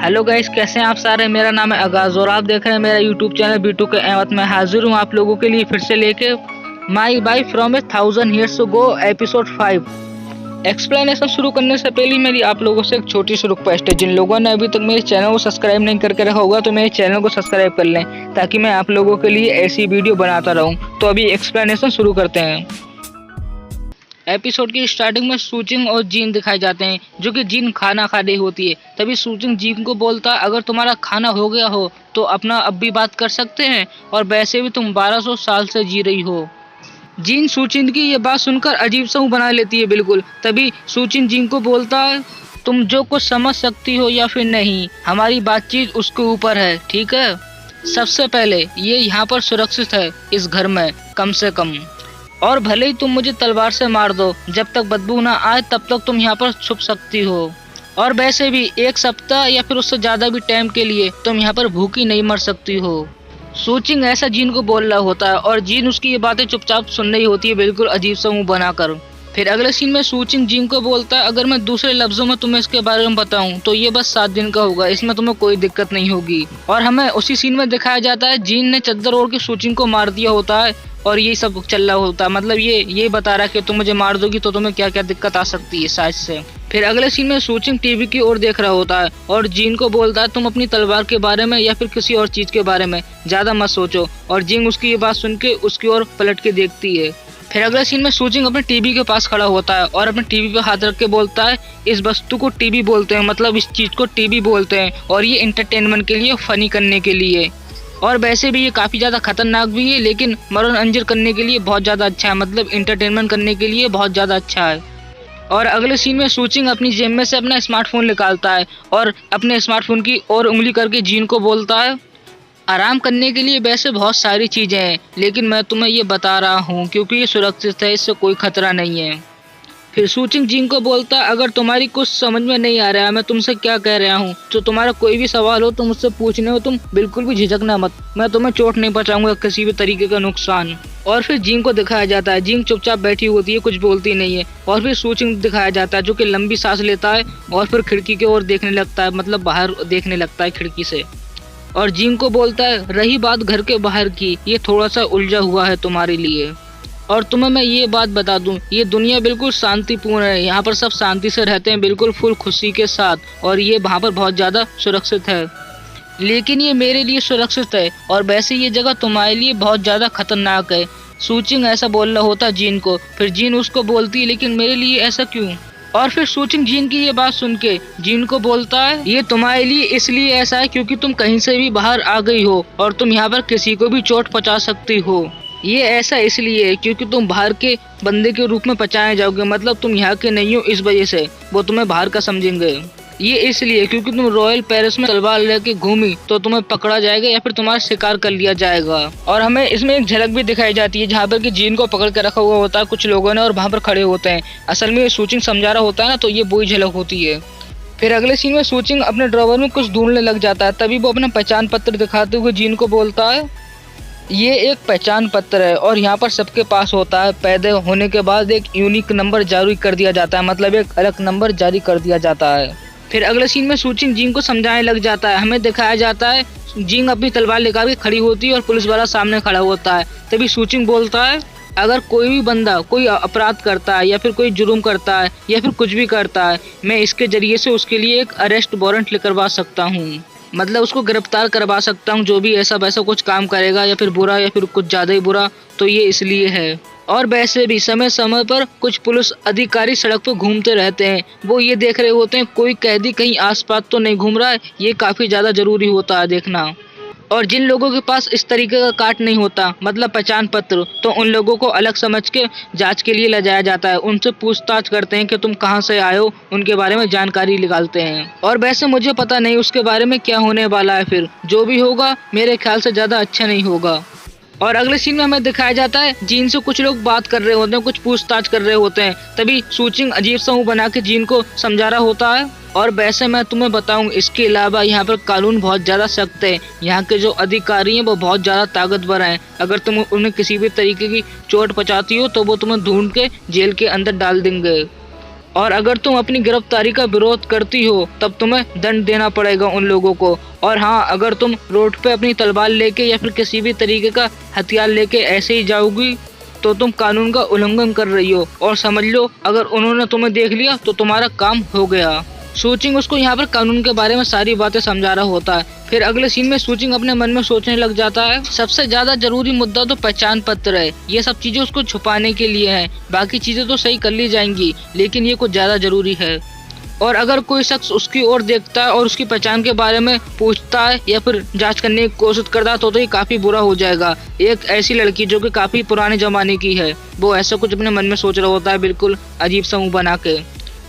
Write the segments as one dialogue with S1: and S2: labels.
S1: Hello guys, कैसे हैं आप सारे। मेरा नाम है आगाज और आप देख रहे हैं मेरा यूट्यूब चैनल बीटू के अहमद। मैं हाजिर हूँ आप लोगों के लिए फिर से लेके my bae from a 1000 years ago episode 5। Explanation शुरू करने से पहले मेरी आप लोगों से एक छोटी सी रिक्वेस्ट है। जिन लोगों ने अभी तक मेरे चैनल को सब्सक्राइब नहीं करके रखा होगा तो मेरे चैनल को सब्सक्राइब कर लें ताकि मैं आप लोगों के लिए ऐसी वीडियो बनाता रहूं। तो अभी एक्सप्लेनेशन शुरू करते हैं। एपिसोड की स्टार्टिंग में सूचिंग और जीन दिखाए जाते हैं, जो कि जीन खाना खा रही होती है। तभी सूचिंग जीन को बोलता है, अगर तुम्हारा खाना हो गया हो तो अपना अब भी बात कर सकते हैं, और वैसे भी तुम 1200 साल से जी रही हो। जीन सूचिंग की ये बात सुनकर अजीब सा मुंह बना लेती है बिल्कुल। तभी सूचिंग जीन को बोलता है, तुम जो कुछ समझ सकती हो या फिर नहीं, हमारी बातचीत उसके ऊपर है, ठीक है। सबसे पहले ये यहाँ पर सुरक्षित है, इस घर में कम से कम। और भले ही तुम मुझे तलवार से मार दो, जब तक बदबू ना आए तब तक तुम यहाँ पर छुप सकती हो। और वैसे भी 1 सप्ताह या फिर उससे ज्यादा भी टाइम के लिए तुम यहाँ पर भूखी नहीं मर सकती हो। सूचिंग ऐसा जीन को बोल रहा होता है और जीन उसकी ये बातें चुपचाप सुन रही होती है, बिल्कुल अजीब सा मुंह बनाकर। फिर अगले सीन में सूचिंग जीन को बोलता है, अगर मैं दूसरे लफ्जों में तुम्हें इसके बारे में बताऊं तो ये बस 7 दिन का होगा, इसमें तुम्हें कोई दिक्कत नहीं होगी। और हमें उसी सीन में दिखाया जाता है जीन ने चद्दर ओढ़ के सूचिंग को मार दिया होता है और ये सब चल रहा होता है। मतलब ये बता रहा है कि तुम मुझे मार दोगी तो तुम्हें क्या क्या दिक्कत आ सकती है साइज से। फिर अगले सीन में सूचिंग टीवी की ओर देख रहा होता है और जीन को बोलता है, तुम अपनी तलवार के बारे में या फिर किसी और चीज के बारे में ज्यादा मत सोचो। और जीन उसकी ये बात सुन के उसकी ओर पलट के देखती है। फिर अगले सीन में सूचिंग अपने टीवी के पास खड़ा होता है और अपने टीवी पे हाथ रख के बोलता है, इस वस्तु को टीवी बोलते हैं, मतलब इस चीज को टीवी बोलते हैं, और ये एंटरटेनमेंट के लिए, फनी करने के लिए। और वैसे भी ये काफी ज्यादा खतरनाक भी है, लेकिन मनोरंजन करने के लिए बहुत ज्यादा अच्छा है, मतलब एंटरटेनमेंट करने के लिए बहुत ज्यादा अच्छा है। और अगले सीन में सूचिंग अपनी जेब में से अपना स्मार्टफोन निकालता है और अपने स्मार्टफोन की ओर उंगली करके जीन को बोलता है, आराम करने के लिए वैसे बहुत सारी चीजें हैं, लेकिन मैं तुम्हें ये बता रहा हूँ क्योंकि ये सुरक्षित है, इससे कोई खतरा नहीं है। फिर सूचिंग जीन को बोलता है, अगर तुम्हारी कुछ समझ में नहीं आ रहा है मैं तुमसे क्या कह रहा हूँ, तो तुम्हारा कोई भी सवाल हो तो मुझसे पूछने हो, तुम बिल्कुल भी झिझकना मत, मैं तुम्हें चोट नहीं पहुंचाऊंगा, किसी भी तरीके का नुकसान। और फिर जीन को दिखाया जाता है, जीन चुपचाप बैठी होती है, कुछ बोलती नहीं है। और फिर सूचिंग दिखाया जाता है जो कि लंबी सांस लेता है और फिर खिड़की की ओर देखने लगता है, मतलब बाहर देखने लगता है खिड़की से। और जीन को बोलता है, रही बात घर के बाहर की, ये थोड़ा सा उलझा हुआ है तुम्हारे लिए। और तुम्हें मैं ये बात बता दूं, ये दुनिया बिल्कुल शांतिपूर्ण है, यहाँ पर सब शांति से रहते हैं, बिल्कुल फुल खुशी के साथ, और ये वहाँ पर बहुत ज़्यादा सुरक्षित है। लेकिन ये मेरे लिए सुरक्षित है और वैसे ये जगह तुम्हारे लिए बहुत ज़्यादा खतरनाक है। सूचिंग ऐसा बोल रहा होता है जीन को। फिर जीन उसको बोलती है, लेकिन मेरे लिए ऐसा क्यों। और फिर सूचिंग जीन की ये बात सुन के जीन को बोलता है, ये तुम्हारे लिए इसलिए ऐसा है क्योंकि तुम कहीं से भी बाहर आ गई हो और तुम यहाँ पर किसी को भी चोट पहुँचा सकती हो। ये ऐसा इसलिए है क्योंकि तुम बाहर के बंदे के रूप में पहचाने जाओगे, मतलब तुम यहाँ के नहीं हो, इस वजह से वो तुम्हें बाहर का समझेंगे। ये इसलिए क्योंकि तुम रॉयल पेरिस में तलवार लेके घूमी तो तुम्हें पकड़ा जाएगा या फिर तुम्हारा शिकार कर लिया जाएगा। और हमें इसमें एक झलक भी दिखाई जाती है जहाँ पर कि जीन को पकड़ के रखा हुआ होता है कुछ लोगों ने और वहाँ पर खड़े होते हैं। असल में सूचिंग समझा रहा होता है ना, तो ये वही झलक होती है। फिर अगले सीन में सूचिंग अपने ड्रॉवर में कुछ ढूंढने लग जाता है। तभी वो अपना पहचान पत्र दिखाते हुए जीन को बोलता है, ये एक पहचान पत्र है और यहाँ पर सबके पास होता है। पैदा होने के बाद एक यूनिक नंबर जारी कर दिया जाता है, मतलब एक अलग नंबर जारी कर दिया जाता है। फिर अगले सीन में सूचिंग जीन को समझाने लग जाता है। हमें दिखाया जाता है जीन अपनी तलवार लेकर के खड़ी होती है और पुलिस वाला सामने खड़ा होता है। तभी सूचिंग बोलता है, अगर कोई भी बंदा कोई अपराध करता है या फिर कोई जुर्म करता है या फिर कुछ भी करता है, मैं इसके जरिए से उसके लिए एक अरेस्ट वारंट करवा सकता हूँ, मतलब उसको गिरफ्तार करवा सकता हूँ, जो भी ऐसा वैसा कुछ काम करेगा या फिर बुरा या फिर कुछ ज़्यादा ही बुरा, तो ये इसलिए है। और वैसे भी समय समय पर कुछ पुलिस अधिकारी सड़क पर घूमते रहते हैं, वो ये देख रहे होते हैं कोई कैदी कहीं आसपास तो नहीं घूम रहा है, ये काफ़ी ज़्यादा ज़रूरी होता है देखना। और जिन लोगों के पास इस तरीके का कार्ड नहीं होता, मतलब पहचान पत्र, तो उन लोगों को अलग समझ के जांच के लिए ले जाया जाता है। उनसे पूछताछ करते हैं कि तुम कहां से आए हो, उनके बारे में जानकारी निकालते हैं। और वैसे मुझे पता नहीं उसके बारे में क्या होने वाला है, फिर जो भी होगा मेरे ख्याल से ज़्यादा अच्छा नहीं होगा। और अगले सीन में हमें दिखाया जाता है जीन से कुछ लोग बात कर रहे होते हैं, कुछ पूछताछ कर रहे होते हैं। तभी सूचिंग अजीब सा मुंह बना के जीन को समझा रहा होता है, और वैसे मैं तुम्हें बताऊं, इसके अलावा यहाँ पर कानून बहुत ज़्यादा सख्त है, यहाँ के जो अधिकारी हैं वो बहुत ज़्यादा ताकतवर हैं। अगर तुम उन्हें किसी भी तरीके की चोट पहुँचाती हो तो वो तुम्हें ढूंढ के जेल के अंदर डाल देंगे। और अगर तुम अपनी गिरफ्तारी का विरोध करती हो तब तुम्हें दंड देना पड़ेगा उन लोगों को। और हाँ, अगर तुम रोड पे अपनी तलवार लेके या फिर किसी भी तरीके का हथियार लेके ऐसे ही जाओगी तो तुम कानून का उल्लंघन कर रही हो, और समझ लो अगर उन्होंने तुम्हें देख लिया तो तुम्हारा काम हो गया। सूचिंग उसको यहाँ पर कानून के बारे में सारी बातें समझा रहा होता है। फिर अगले सीन में सूचिंग अपने मन में सोचने लग जाता है, सबसे ज्यादा जरूरी मुद्दा तो पहचान पत्र है। ये सब चीजें उसको छुपाने के लिए है, बाकी चीजें तो सही कर ली जाएंगी, लेकिन ये कुछ ज्यादा जरूरी है। और अगर कोई शख्स उसकी ओर देखता है और उसकी पहचान के बारे में पूछता है या फिर जांच करने की कोशिश करता है तो ये काफी बुरा हो जाएगा। एक ऐसी लड़की जो कि काफी पुराने जमाने की है, वो ऐसा कुछ अपने मन में सोच रहा होता है, बिल्कुल अजीब सा मुंह बना के।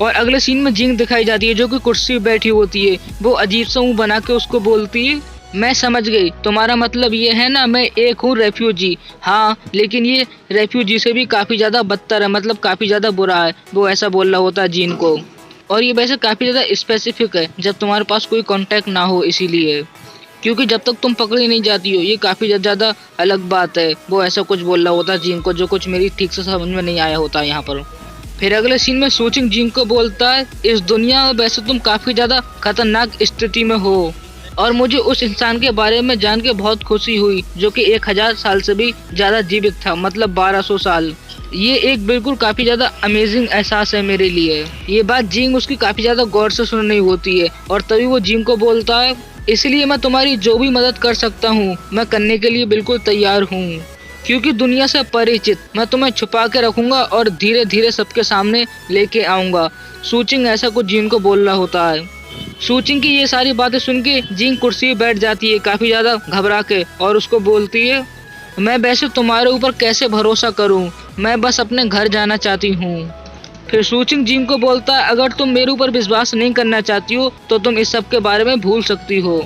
S1: और अगले सीन में जिंग दिखाई जाती है जो कि कुर्सी पे बैठी होती है। वो अजीब सा मुंह बना के उसको बोलती है, मैं समझ गई, तुम्हारा मतलब ये है ना मैं एक हूँ रेफ्यूजी। हाँ, लेकिन ये रेफ्यूजी से भी काफी ज्यादा बदतर है, मतलब काफी ज्यादा बुरा है। वो ऐसा बोल रहा होता है जिन को। और ये वैसे काफी ज्यादा स्पेसिफिक है जब तुम्हारे पास कोई कांटेक्ट ना हो, इसीलिए, क्योंकि जब तक तुम पकड़ी नहीं जाती हो ये काफी ज्यादा अलग बात है। वो ऐसा कुछ बोल रहा होता है जिन को, जो कुछ मेरी ठीक से समझ में नहीं आया होता यहाँ पर। फिर अगले सीन में सूचिंग जिंग को बोलता है, इस दुनिया में वैसे तुम काफी ज्यादा खतरनाक स्थिति में हो, और मुझे उस इंसान के बारे में जान के बहुत खुशी हुई जो कि 1000 साल से भी ज्यादा जीवित था, मतलब 1200 साल। ये एक बिल्कुल काफी ज्यादा अमेजिंग एहसास है मेरे लिए। ये बात जिंग उसकी काफी ज्यादा गौर से सुन रही होती है, और तभी वो जिंग को बोलता है, इसलिए मैं तुम्हारी जो भी मदद कर सकता हूँ मैं करने के लिए बिल्कुल तैयार हूँ, क्योंकि दुनिया से परिचित मैं तुम्हें छुपा के रखूंगा और धीरे धीरे सबके सामने लेके आऊंगा। सूचिंग ऐसा कुछ जिंग को बोल रहा होता है। सूचिंग की ये सारी बातें सुन के जिंग कुर्सी पे बैठ जाती है काफी ज्यादा घबरा के, और उसको बोलती है, मैं वैसे तुम्हारे ऊपर कैसे भरोसा करूं, मैं बस अपने घर जाना चाहती हूँ। फिर सूचिंग जिंग को बोलता है, अगर तुम मेरे ऊपर विश्वास नहीं करना चाहती हो तो तुम इस सब के बारे में भूल सकती हो,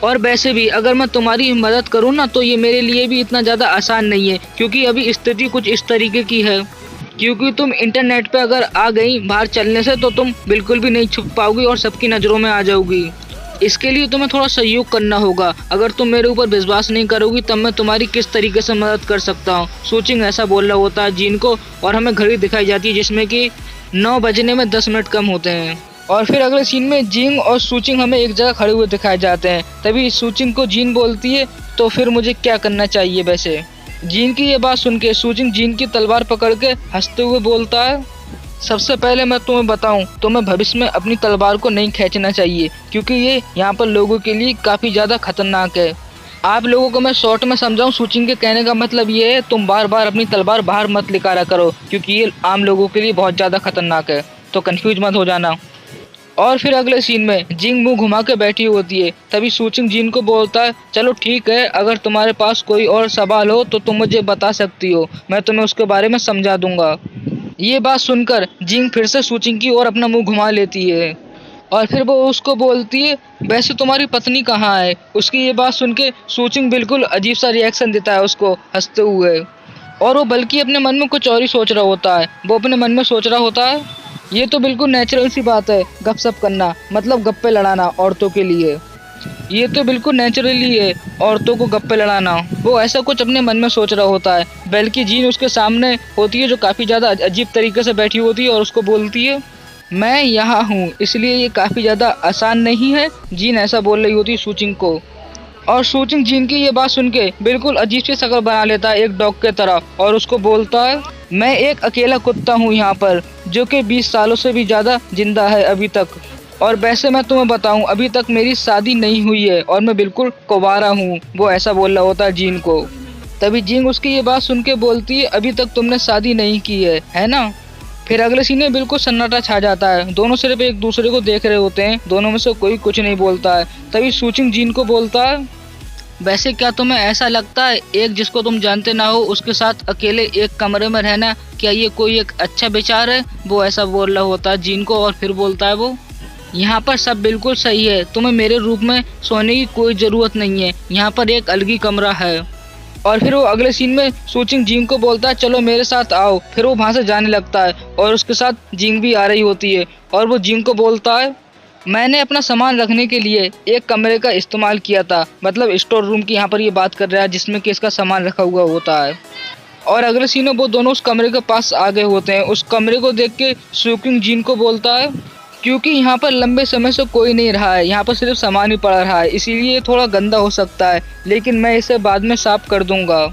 S1: और वैसे भी अगर मैं तुम्हारी मदद करूं ना तो ये मेरे लिए भी इतना ज़्यादा आसान नहीं है, क्योंकि अभी स्थिति कुछ इस तरीके की है, क्योंकि तुम इंटरनेट पे अगर आ गई बाहर चलने से तो तुम बिल्कुल भी नहीं छुप पाओगी और सबकी नज़रों में आ जाओगी। इसके लिए तुम्हें थोड़ा सहयोग करना होगा। अगर तुम मेरे ऊपर विश्वास नहीं करोगी तब मैं तुम्हारी किस तरीके से मदद कर सकता हूँ। सूचिंग ऐसा बोल रहा होता है जिन को, और हमें घड़ी दिखाई जाती है जिसमें कि 9 बजने में 10 मिनट कम होते हैं। और फिर अगले सीन में जिंग और सूचिंग हमें एक जगह खड़े हुए दिखाए जाते हैं। तभी सूचिंग को जिन बोलती है, तो फिर मुझे क्या करना चाहिए वैसे। जिन की ये बात सुन के सूचिंग जिन की तलवार पकड़ के हंसते हुए बोलता है, सबसे पहले मैं तुम्हें बताऊं, तुम्हें भविष्य में अपनी तलवार को नहीं खींचना चाहिए, क्योंकि ये यहाँ पर लोगों के लिए काफ़ी ज़्यादा खतरनाक है। आप लोगों को मैं शॉर्ट में समझाऊं, सूचिंग के कहने का मतलब ये है, तुम बार बार अपनी तलवार बाहर मत निकाला करो, क्योंकि ये आम लोगों के लिए बहुत ज़्यादा खतरनाक है, तो कंफ्यूज मत हो जाना। और फिर अगले सीन में जिंग मुंह घुमा के बैठी होती है। तभी सूचिंग जिन को बोलता है, चलो ठीक है, अगर तुम्हारे पास कोई और सवाल हो तो तुम मुझे बता सकती हो, मैं तुम्हें उसके बारे में समझा दूंगा। ये बात सुनकर जिंग फिर से सूचिंग की ओर अपना मुंह घुमा लेती है, और फिर वो उसको बोलती है, वैसे तुम्हारी पत्नी कहाँ है। उसकी ये बात सुन के सूचिंग बिल्कुल अजीब सा रिएक्शन देता है उसको हंसते हुए, और वो बल्कि अपने मन में कुछ और ही सोच रहा होता है। वो अपने मन में सोच रहा होता है, ये तो बिल्कुल नेचुरल सी बात है गपशप करना, मतलब गप्पे लड़ाना औरतों के लिए, ये तो बिल्कुल नेचुरली है औरतों को गप्पे लड़ाना। वो ऐसा कुछ अपने मन में सोच रहा होता है। बल्कि जीन उसके सामने होती है जो काफ़ी ज़्यादा अजीब तरीके से बैठी होती है, और उसको बोलती है, मैं यहाँ हूँ, इसलिए ये काफ़ी ज़्यादा आसान नहीं है। जीन ऐसा बोल रही होती है सूचिंग को, और सूचिंग जिन की ये बात सुन के बिल्कुल अजीब सी शक्ल बना लेता है एक डॉग के तरह, और उसको बोलता है, मैं एक अकेला कुत्ता हूँ यहाँ पर जो कि 20 सालों से भी ज़्यादा जिंदा है अभी तक, और वैसे मैं तुम्हें बताऊँ अभी तक मेरी शादी नहीं हुई है और मैं बिल्कुल कुंवारा हूँ। वो ऐसा बोल रहा होता है जिन को। तभी जिंग उसकी ये बात सुन के बोलती है, अभी तक तुमने शादी नहीं की है ना। फिर अगले सीन में बिल्कुल सन्नाटा छा जाता है। दोनों सिर्फ एक दूसरे को देख रहे होते हैं, दोनों में से कोई कुछ नहीं बोलता है। तभी सूचिंग जिन को बोलता है, वैसे क्या तुम्हें ऐसा लगता है एक जिसको तुम जानते ना हो उसके साथ अकेले एक कमरे में रहना, क्या ये कोई एक अच्छा विचार है। वो ऐसा बोल रहा होता है जिन को, और फिर बोलता है वो, यहाँ पर सब बिल्कुल सही है, तुम्हें मेरे रूप में सोने की कोई ज़रूरत नहीं है, यहाँ पर एक अलग ही कमरा है। और फिर वो अगले सीन में सूचिंग जिंग को बोलता है, चलो मेरे साथ आओ। फिर वो वहाँ से जाने लगता है, और उसके साथ जिंग भी आ रही होती है, और वो जिंग को बोलता है, मैंने अपना सामान रखने के लिए एक कमरे का इस्तेमाल किया था, मतलब स्टोर रूम की यहाँ पर ये बात कर रहा है जिसमें कि इसका सामान रखा हुआ होता है। और अगले सीन में वो दोनों उस कमरे के पास आ गए होते हैं। उस कमरे को देख के सूकिंग जीन को बोलता है क्योंकि यहाँ पर लंबे समय से कोई नहीं रहा है, यहाँ पर सिर्फ सामान ही पड़ा रहा है, इसीलिए ये थोड़ा गंदा हो सकता है, लेकिन मैं इसे बाद में साफ कर दूंगा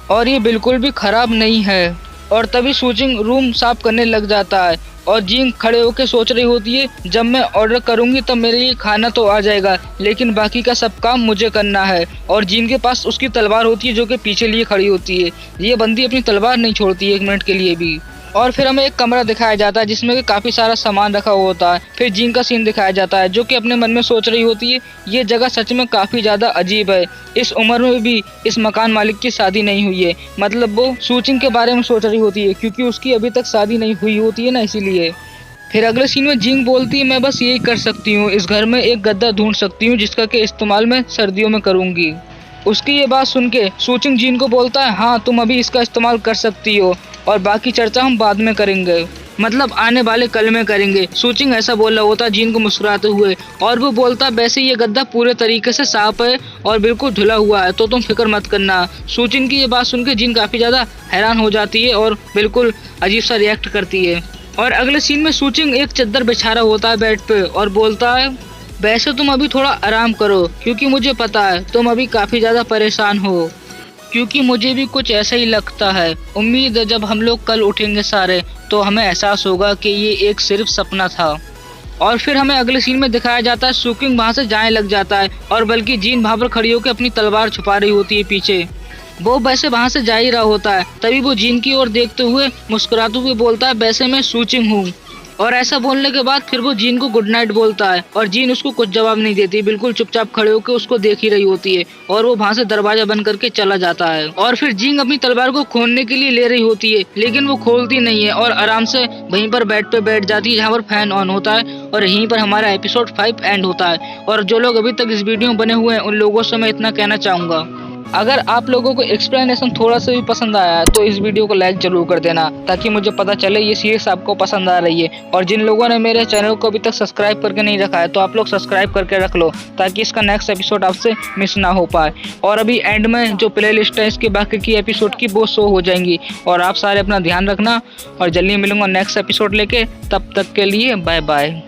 S1: और ये बिल्कुल भी खराब नहीं है। और तभी सूचिंग रूम साफ करने लग जाता है और जीन खड़े होकर सोच रही होती है, जब मैं ऑर्डर करूंगी तब मेरे लिए खाना तो आ जाएगा, लेकिन बाकी का सब काम मुझे करना है। और जीन के पास उसकी तलवार होती है जो कि पीछे लिए खड़ी होती है। ये बंदी अपनी तलवार नहीं छोड़ती 1 मिनट के लिए भी। और फिर हमें एक कमरा दिखाया जाता है जिसमें कि काफ़ी सारा सामान रखा हुआ होता है। फिर जीन का सीन दिखाया जाता है जो कि अपने मन में सोच रही होती है, ये जगह सच में काफ़ी ज़्यादा अजीब है, इस उम्र में भी इस मकान मालिक की शादी नहीं हुई है। मतलब वो सूचिंग के बारे में सोच रही होती है क्योंकि उसकी अभी तक शादी नहीं हुई होती है ना, इसीलिए। फिर अगले सीन में जिंग बोलती है, मैं बस यही कर सकती हूँ, इस घर में एक गद्दा ढूंढ सकती हूँ जिसका कि इस्तेमाल मैं सर्दियों में करूँगी। उसकी ये बात सुन के सूचिंग जीन को बोलता है, हाँ तुम अभी इसका इस्तेमाल कर सकती हो और बाकी चर्चा हम बाद में करेंगे, मतलब आने वाले कल में करेंगे। सूचिंग ऐसा बोल रहा होता है जीन को मुस्कुराते हुए, और वो बोलता वैसे ये गद्दा पूरे तरीके से साफ है और बिल्कुल धुला हुआ है, तो तुम फिक्र मत करना। सूचिंग की ये बात सुन के जीन काफ़ी ज़्यादा हैरान हो जाती है और बिल्कुल अजीब सा रिएक्ट करती है। और अगले सीन में सूचिंग एक चद्दर बिछा रहा होता है बेड पे और बोलता है, वैसे तुम अभी थोड़ा आराम करो क्योंकि मुझे पता है तुम अभी काफ़ी ज़्यादा परेशान हो, क्योंकि मुझे भी कुछ ऐसा ही लगता है। उम्मीद है जब हम लोग कल उठेंगे सारे तो हमें एहसास होगा कि ये एक सिर्फ सपना था। और फिर हमें अगले सीन में दिखाया जाता है सूकिंग वहाँ से जाने लग जाता है और बल्कि जीन वहाँ पर खड़ी होकर अपनी तलवार छुपा रही होती है पीछे। वो वैसे वहाँ से जा ही रहा होता है, तभी वो जीन की ओर देखते हुए मुस्कुराते हुए बोलता है, वैसे मैं सूचिंग हूँ। और ऐसा बोलने के बाद फिर वो जीन को गुड नाइट बोलता है और जीन उसको कुछ जवाब नहीं देती, बिल्कुल चुपचाप खड़े होकर उसको देख ही रही होती है और वो वहाँ से दरवाजा बंद करके चला जाता है। और फिर जीन अपनी तलवार को खोलने के लिए ले रही होती है लेकिन वो खोलती नहीं है और आराम से वहीं पर बेड पे बैठ जाती है जहाँ पर फैन ऑन होता है। और यहीं पर हमारा एपिसोड 5 एंड होता है। और जो लोग अभी तक इस वीडियो में बने हुए हैं उन लोगों से मैं इतना कहना चाहूँगा, अगर आप लोगों को एक्सप्लेनेशन थोड़ा सा भी पसंद आया है तो इस वीडियो को लाइक जरूर कर देना ताकि मुझे पता चले ये सीरीज आपको पसंद आ रही है। और जिन लोगों ने मेरे चैनल को अभी तक सब्सक्राइब करके नहीं रखा है तो आप लोग सब्सक्राइब करके रख लो ताकि इसका नेक्स्ट एपिसोड आपसे मिस ना हो पाए। और अभी एंड में जो प्ले लिस्ट है इसके बाकी की एपिसोड की वो शो हो जाएंगी। और आप सारे अपना ध्यान रखना और जल्दी मिलूंगा नेक्स्ट एपिसोड लेके, तब तक के लिए बाय बाय।